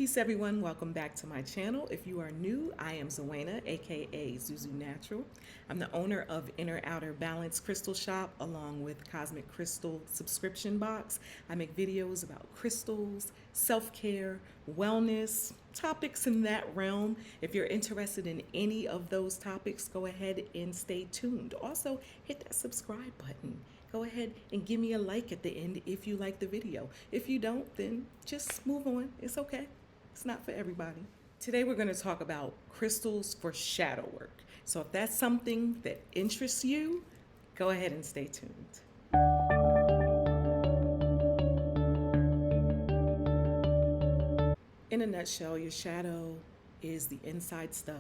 Peace everyone, welcome back to my channel. If you are new, I am Zoana, aka ZuZuNatural. I'm the owner of Inner Outer Balance Crystal Shop along with Cosmic Crystal subscription box. I make videos about crystals, self-care, wellness, topics in that realm. If you're interested in any of those topics, go ahead and stay tuned. Also, hit that subscribe button. Go ahead and give me a like at the end if you like the video. If you don't, then just move on. It's okay. It's not for everybody. Today we're going to talk about crystals for shadow work. So if that's something that interests you, go ahead and stay tuned. In a nutshell, your shadow is the inside stuff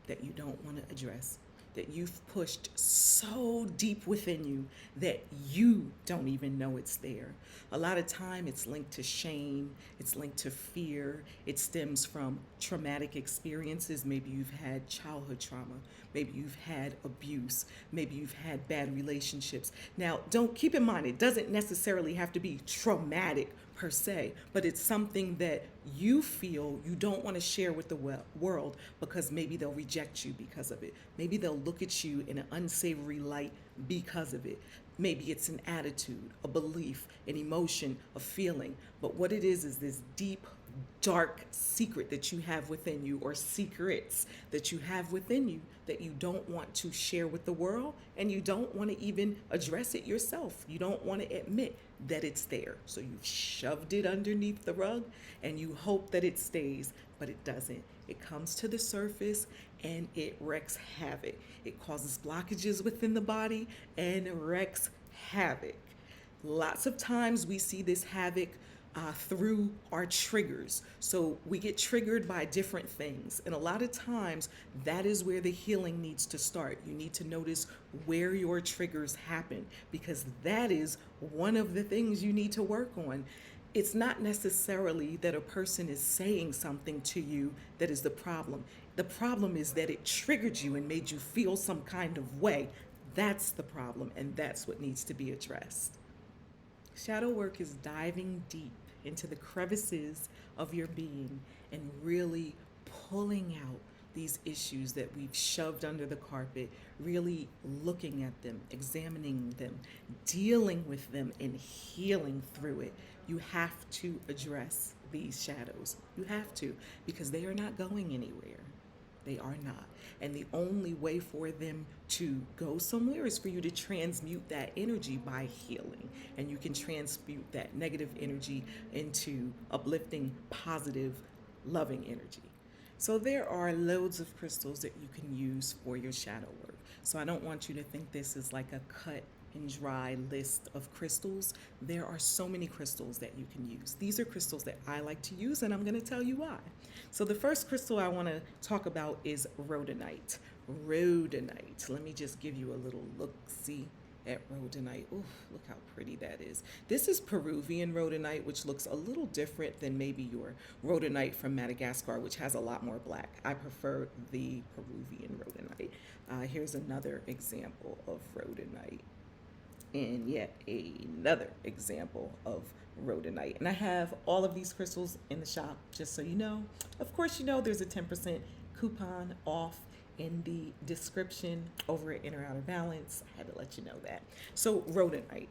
that you don't want to address, that you've pushed so deep within you that you don't even know it's there. A lot of time it's linked to shame, it's linked to fear, it stems from traumatic experiences. Maybe you've had childhood trauma, maybe you've had abuse, maybe you've had bad relationships. Now, don't keep in mind, it doesn't necessarily have to be traumatic per se, but it's something that you feel you don't want to share with the world because maybe they'll reject you because of it. Maybe they'll look at you in an unsavory light because of it. Maybe it's an attitude, a belief, an emotion, a feeling. But what it is this deep, dark secret that you have within you, or secrets that you have within you that you don't want to share with the world, and you don't want to even address it yourself. You don't want to admit that it's there. So you've shoved it underneath the rug and you hope that it stays, but it doesn't. It comes to the surface and it wreaks havoc. It causes blockages within the body and wreaks havoc. Lots of times we see this havoc through our triggers. So we get triggered by different things. And a lot of times that is where the healing needs to start. You need to notice where your triggers happen, because that is one of the things you need to work on. It's not necessarily that a person is saying something to you that is the problem. The problem is that it triggered you and made you feel some kind of way. That's the problem, and that's what needs to be addressed. Shadow work is diving deep into the crevices of your being and really pulling out these issues that we've shoved under the carpet, really looking at them, examining them, dealing with them, and healing through it. You have to address these shadows. You have to, because they are not going anywhere. They are not. And the only way for them to go somewhere is for you to transmute that energy by healing. And you can transmute that negative energy into uplifting, positive, loving energy. So there are loads of crystals that you can use for your shadow work. So I don't want you to think this is like a cut and dry list of crystals. There are so many crystals that you can use. These are crystals that I like to use, and I'm going to tell you why. So the first crystal I want to talk about is Rhodonite. Rhodonite. Let me just give you a little look-see at Rhodonite. Ooh, look how pretty that is. This is Peruvian Rhodonite, which looks a little different than maybe your Rhodonite from Madagascar, which has a lot more black. I prefer the Peruvian Rhodonite. Here's another example of Rhodonite. And yet another example of Rhodonite. And I have all of these crystals in the shop, just so you know. Of course, you know there's a 10% coupon off in the description over at Inner Outer Balance. I had to let you know that. So Rhodonite.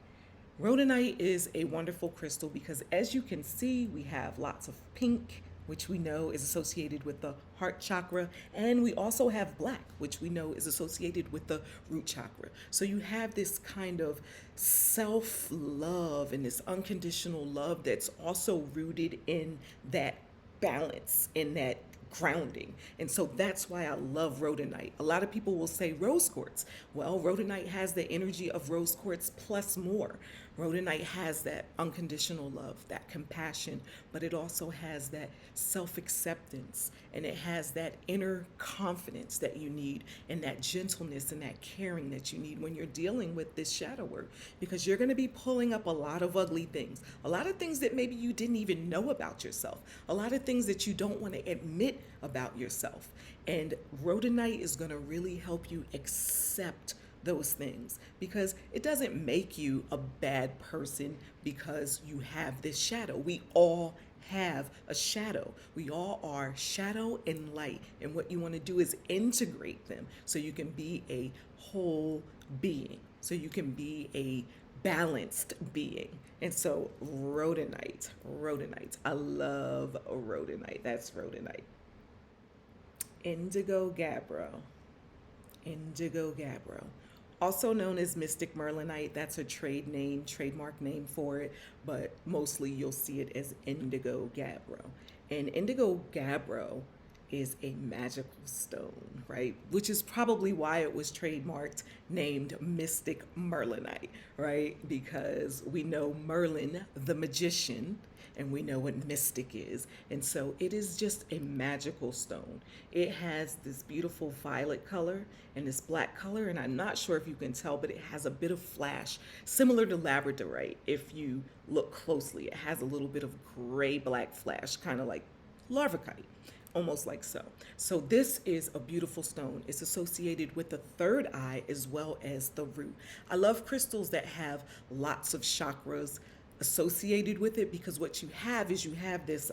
Rhodonite is a wonderful crystal because, as you can see, we have lots of pink, which we know is associated with the heart chakra, and we also have black, which we know is associated with the root chakra. So you have this kind of self-love and this unconditional love that's also rooted in that balance, in that grounding. And so that's why I love Rhodonite. A lot of people will say rose quartz. Well, Rhodonite has the energy of rose quartz plus more. Rhodonite has that unconditional love, that compassion, but it also has that self-acceptance, and it has that inner confidence that you need, and that gentleness and that caring that you need when you're dealing with this shadow work, because you're going to be pulling up a lot of ugly things, a lot of things that maybe you didn't even know about yourself, a lot of things that you don't want to admit about yourself. And Rhodonite is going to really help you accept those things, because it doesn't make you a bad person because you have this shadow. We all have a shadow. We all are shadow and light. And what you want to do is integrate them so you can be a whole being, so you can be a balanced being. And so rhodonite. I love rhodonite. That's rhodonite. IndigoGabbro. IndigoGabbro. Also known as Mystic Merlinite. That's a trademark name for it, but mostly you'll see it as IndigoGabbro. And IndigoGabbro is a magical stone, right? Which is probably why it was trademarked, named Mystic Merlinite, right? Because we know Merlin, the magician, and we know what mystic is. And so it is just a magical stone. It has this beautiful violet color and this black color, and I'm not sure if you can tell, but it has a bit of flash, similar to labradorite. If you look closely, it has a little bit of gray-black flash, kind of like larvicite. Almost like so. So this is a beautiful stone. It's associated with the third eye as well as the root. I love crystals that have lots of chakras associated with it, because what you have is you have this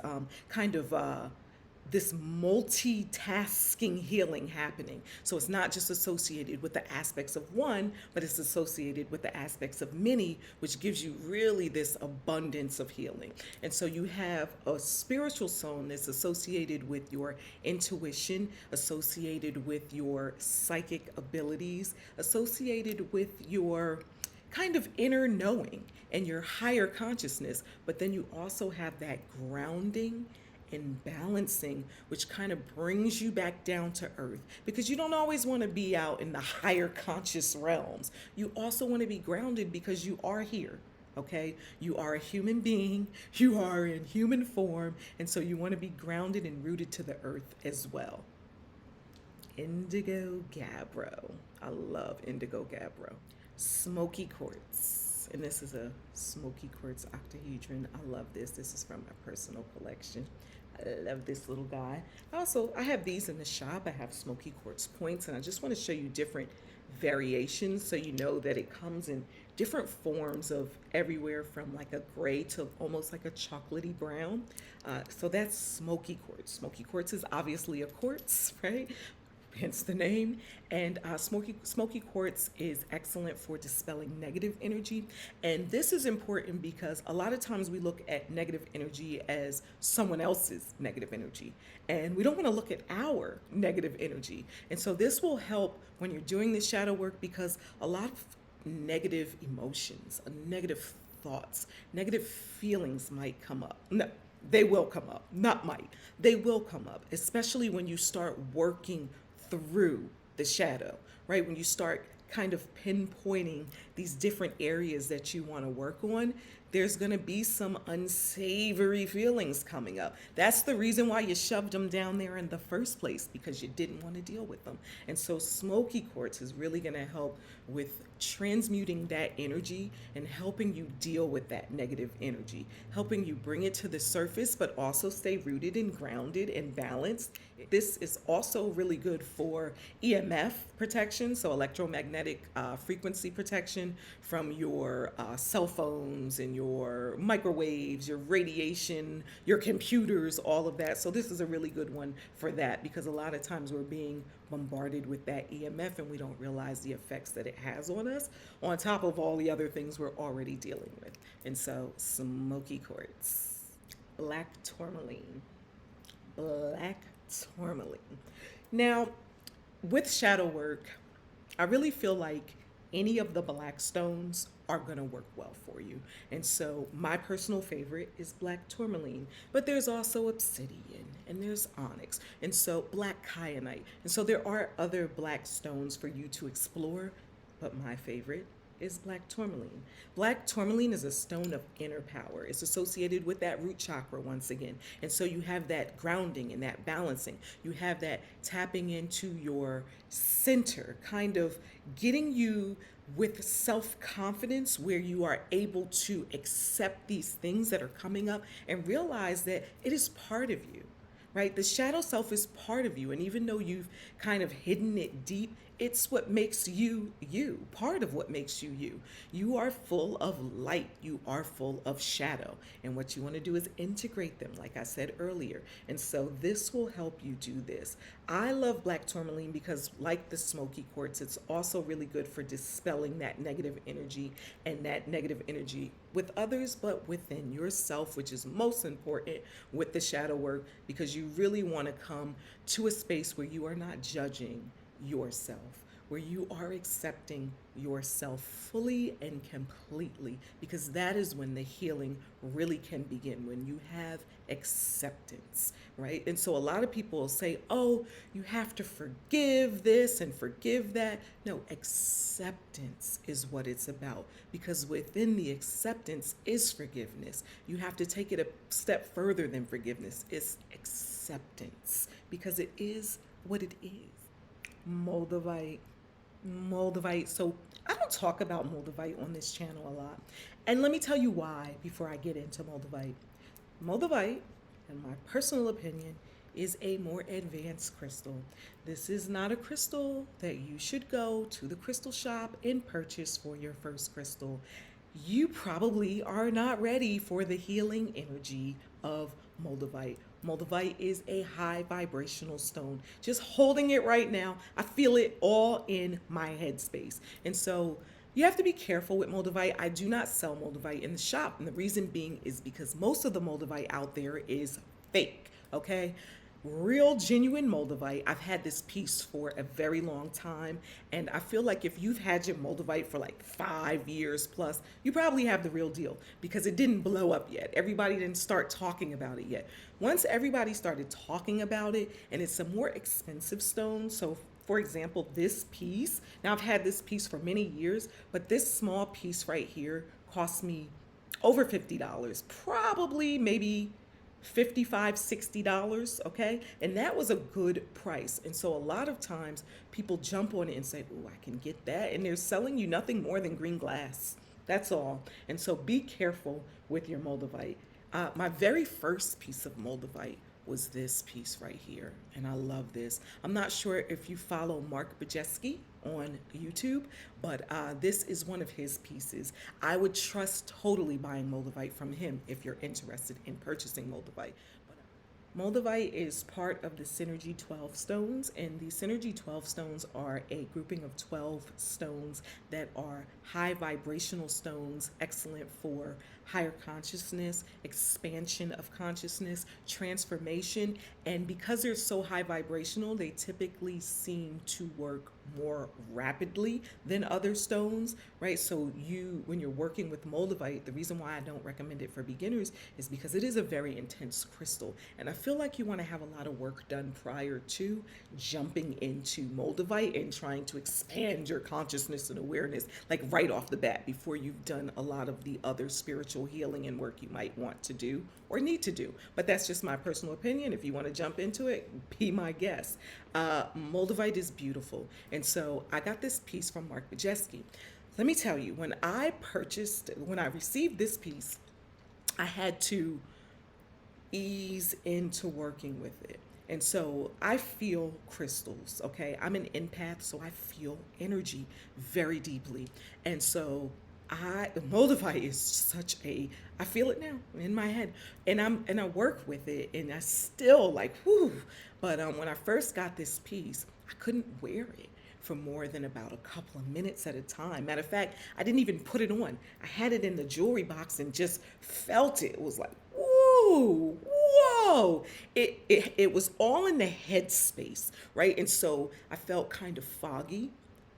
this multitasking healing happening. So it's not just associated with the aspects of one, but it's associated with the aspects of many, which gives you really this abundance of healing. And so you have a spiritual stone that's associated with your intuition, associated with your psychic abilities, associated with your kind of inner knowing and your higher consciousness. But then you also have that grounding and balancing, which kind of brings you back down to earth, because you don't always want to be out in the higher conscious realms. You also want to be grounded because you are here. Okay, you are a human being, you are in human form, and so you want to be grounded and rooted to the earth as well. IndigoGabbro. I love IndigoGabbro. Smoky Quartz. And this is a Smoky Quartz octahedron. I love this. This is from my personal collection. I love this little guy. Also, I have these in the shop. I have Smoky Quartz points, and I just want to show you different variations so you know that it comes in different forms of everywhere from like a gray to almost like a chocolatey brown. So that's Smoky Quartz. Smoky Quartz is obviously a quartz, right? Hence the name. And Smoky Quartz is excellent for dispelling negative energy. And this is important because a lot of times we look at negative energy as someone else's negative energy, and we don't want to look at our negative energy. And so this will help when you're doing this shadow work, because a lot of negative emotions, negative thoughts, negative feelings might come up. No, they will come up, not might. They will come up, especially when you start working through the shadow, right? When you start kind of pinpointing these different areas that you want to work on, there's going to be some unsavory feelings coming up. That's the reason why you shoved them down there in the first place, because you didn't want to deal with them. And so Smoky Quartz is really going to help with transmuting that energy and helping you deal with that negative energy, helping you bring it to the surface, but also stay rooted and grounded and balanced. This is also really good for EMF protection, so electromagnetic frequency protection from your cell phones and your microwaves, your radiation, your computers, all of that. So this is a really good one for that, because a lot of times we're being bombarded with that EMF and we don't realize the effects that it has on us, on top of all the other things we're already dealing with. And so Smoky Quartz. Black Tourmaline. Black Tourmaline. Now, with shadow work, I really feel like any of the black stones are going to work well for you. And so my personal favorite is black tourmaline, but there's also obsidian and there's onyx, and so black kyanite. And so there are other black stones for you to explore, but my favorite is black tourmaline. Black tourmaline is a stone of inner power. It's associated with that root chakra once again. And so you have that grounding and that balancing. You have that tapping into your center, kind of getting you with self-confidence, where you are able to accept these things that are coming up and realize that it is part of you, right? The shadow self is part of you. And even though you've kind of hidden it deep, It's what makes you you, part of what makes you you. You are full of light, you are full of shadow. And what you want to do is integrate them, like I said earlier. And so this will help you do this. I love black tourmaline because, like the smoky quartz, it's also really good for dispelling that negative energy, and that negative energy with others, but within yourself, which is most important with the shadow work, because you really want to come to a space where you are not judging yourself, where you are accepting yourself fully and completely, because that is when the healing really can begin, when you have acceptance, right? And so a lot of people will say, oh, you have to forgive this and forgive that. No, acceptance is what it's about, because within the acceptance is forgiveness. You have to take it a step further than forgiveness. It's acceptance, because it is what it is. Moldavite. Moldavite. So I don't talk about Moldavite on this channel a lot. And let me tell you why before I get into Moldavite. Moldavite, in my personal opinion, is a more advanced crystal. This is not a crystal that you should go to the crystal shop and purchase for your first crystal. You probably are not ready for the healing energy of Moldavite. Moldavite is a high vibrational stone. Just holding it right now, I feel it all in my headspace. And so you have to be careful with Moldavite. I do not sell Moldavite in the shop. And the reason being is because most of the Moldavite out there is fake, okay? Real genuine Moldavite. I've had this piece for a very long time, and I feel like if you've had your Moldavite for like 5 years plus, you probably have the real deal, because it didn't blow up yet. Everybody didn't start talking about it yet. Once everybody started talking about it, and it's a more expensive stone, so for example, this piece, now I've had this piece for many years, but this small piece right here cost me over $50, probably maybe $55, $60, okay? And that was a good price. And so a lot of times people jump on it and say, oh, I can get that. And they're selling you nothing more than green glass. That's all. And so be careful with your Moldavite. My very first piece of Moldavite was this piece right here. And I love this. I'm not sure if you follow Mark Bajeski on YouTube, but this is one of his pieces. I would trust totally buying Moldavite from him if you're interested in purchasing Moldavite. Moldavite is part of the Synergy 12 stones, and the Synergy 12 stones are a grouping of 12 stones that are high vibrational stones, excellent for higher consciousness, expansion of consciousness, transformation. And because they're so high vibrational, they typically seem to work more rapidly than other stones, right? So when you're working with Moldavite, the reason why I don't recommend it for beginners is because it is a very intense crystal. And I feel like you want to have a lot of work done prior to jumping into Moldavite and trying to expand your consciousness and awareness, like right off the bat, before you've done a lot of the other spiritual healing and work you might want to do or need to do. But that's just my personal opinion. If you want to jump into it, be my guest. Moldavite is beautiful. And so I got this piece from Mark Bajeski. Let me tell you, when I received this piece, I had to ease into working with it. And so I feel crystals, okay? I'm an empath, so I feel energy very deeply. And so Moldavite is I feel it now in my head, and I work with it, and I still like, whew. But when I first got this piece, I couldn't wear it for more than about a couple of minutes at a time. Matter of fact, I didn't even put it on. I had it in the jewelry box and just felt it. It was like, whoa, whoa. It was all in the head space, right? And so I felt kind of foggy,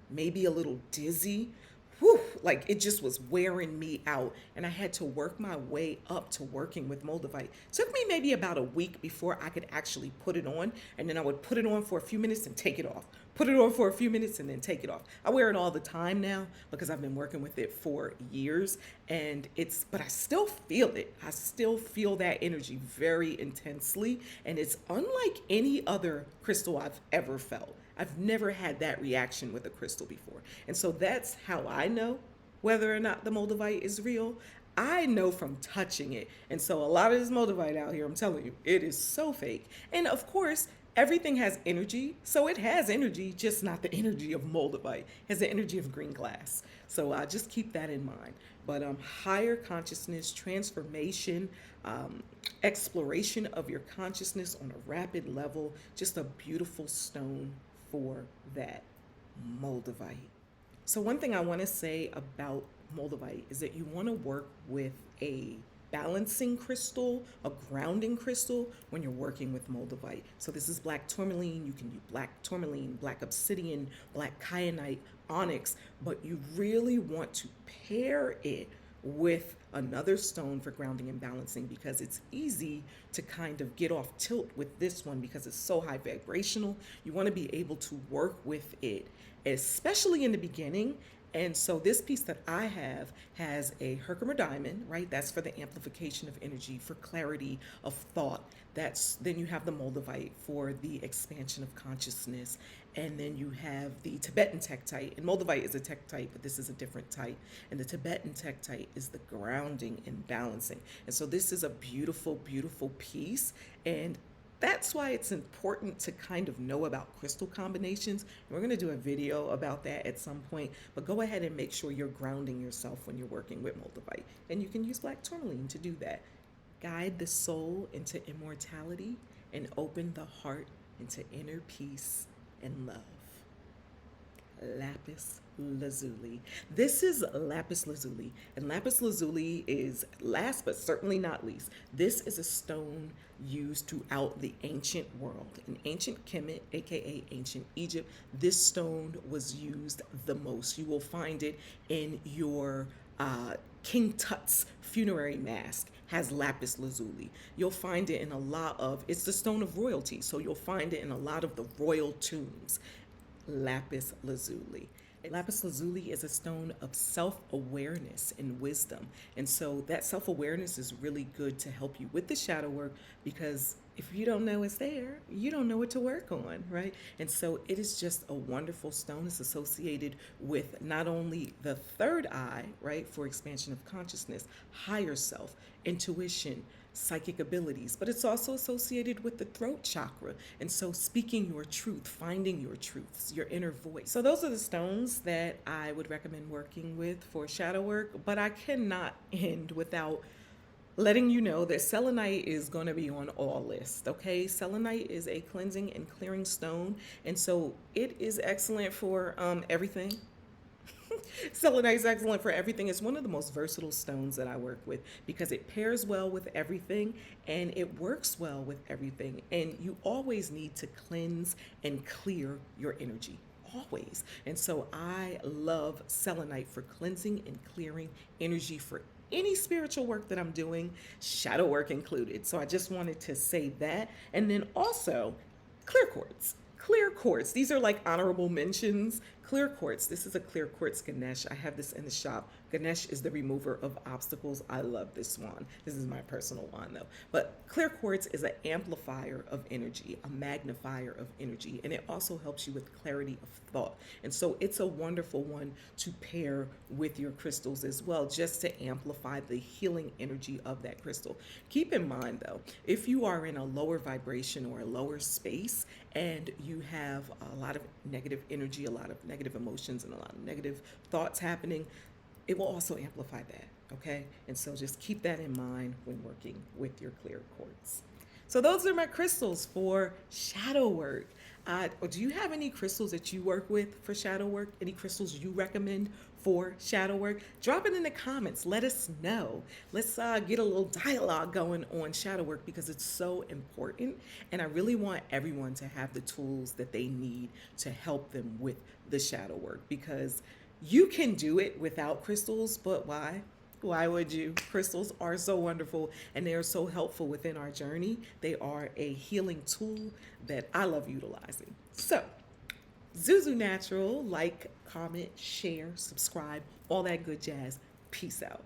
maybe a little dizzy. Whew, like it just was wearing me out, and I had to work my way up to working with Moldavite. It took me maybe about a week before I could actually put it on, and then I would put it on for a few minutes and take it off. Put it on for a few minutes and then take it off. I wear it all the time now because I've been working with it for years, but I still feel it. I still feel that energy very intensely, and it's unlike any other crystal I've ever felt. I've never had that reaction with a crystal before. And so that's how I know whether or not the Moldavite is real. I know from touching it. And so a lot of this Moldavite out here, I'm telling you, it is so fake. And of course, everything has energy. So it has energy, just not the energy of Moldavite. It has the energy of green glass. So just keep that in mind. But higher consciousness, transformation, exploration of your consciousness on a rapid level, just a beautiful stone for that Moldavite. So one thing I want to say about Moldavite is that you want to work with a balancing crystal, a grounding crystal when you're working with Moldavite. So this is black tourmaline. You can use black tourmaline, black obsidian, black kyanite, onyx, but you really want to pair it with another stone for grounding and balancing, because it's easy to kind of get off tilt with this one because it's so high vibrational. You want to be able to work with it, especially in the beginning. And so this piece that I have has a Herkimer diamond, right? That's for the amplification of energy, for clarity of thought. Then you have the Moldavite for the expansion of consciousness. And then you have the Tibetan tektite. And Moldavite is a tektite, but this is a different type. And the Tibetan tektite is the grounding and balancing. And so this is a beautiful, beautiful piece. And that's why it's important to kind of know about crystal combinations. We're going to do a video about that at some point, but go ahead and make sure you're grounding yourself when you're working with Moldavite. And you can use black tourmaline to do that. Guide the soul into immortality and open the heart into inner peace and love. Lapis Lazuli. This is Lapis Lazuli, and Lapis Lazuli is, last but certainly not least, this is a stone used throughout the ancient world. In ancient Kemet, aka ancient Egypt, this stone was used the most. You will find it in your King Tut's funerary mask has lapis lazuli. You'll find it in a lot of, it's the stone of royalty, so you'll find it in a lot of the royal tombs. Lapis lazuli. Lapis lazuli is a stone of self-awareness and wisdom. And so that self-awareness is really good to help you with the shadow work, because if you don't know it's there, you don't know what to work on, right? And so it is just a wonderful stone. It's associated with not only the third eye, right, for expansion of consciousness, higher self, intuition, psychic abilities, but it's also associated with the throat chakra. And so speaking your truth, finding your truths, your inner voice. So those are the stones that I would recommend working with for shadow work, but I cannot end without letting you know that selenite is going to be on all lists, okay? Selenite is a cleansing and clearing stone, and so it is excellent for everything. Selenite is excellent for everything. It's one of the most versatile stones that I work with because it pairs well with everything and it works well with everything. And you always need to cleanse and clear your energy, always. And so I love selenite for cleansing and clearing energy for any spiritual work that I'm doing, shadow work included. So I just wanted to say that. And then also clear quartz. Clear quartz. These are like honorable mentions. Clear quartz. This is a clear quartz Ganesh. I have this in the shop. Ganesh is the remover of obstacles. I love this wand. This is my personal wand though. But clear quartz is an amplifier of energy, a magnifier of energy, and it also helps you with clarity of thought. And so it's a wonderful one to pair with your crystals as well, just to amplify the healing energy of that crystal. Keep in mind though, if you are in a lower vibration or a lower space and you have a lot of negative energy, a lot of negative emotions, and a lot of negative thoughts happening, it will also amplify that, okay? And so just keep that in mind when working with your clear quartz. So those are my crystals for shadow work. Do you have any crystals that you work with for shadow work? Any crystals you recommend for shadow work? Drop it in the comments. Let us know. Let's get a little dialogue going on shadow work because it's so important. And I really want everyone to have the tools that they need to help them with the shadow work, because you can do it without crystals, but why? Why would you? Crystals are so wonderful and they are so helpful within our journey. They are a healing tool that I love utilizing. So, ZuZuNatural, like, comment, share, subscribe, all that good jazz. Peace out.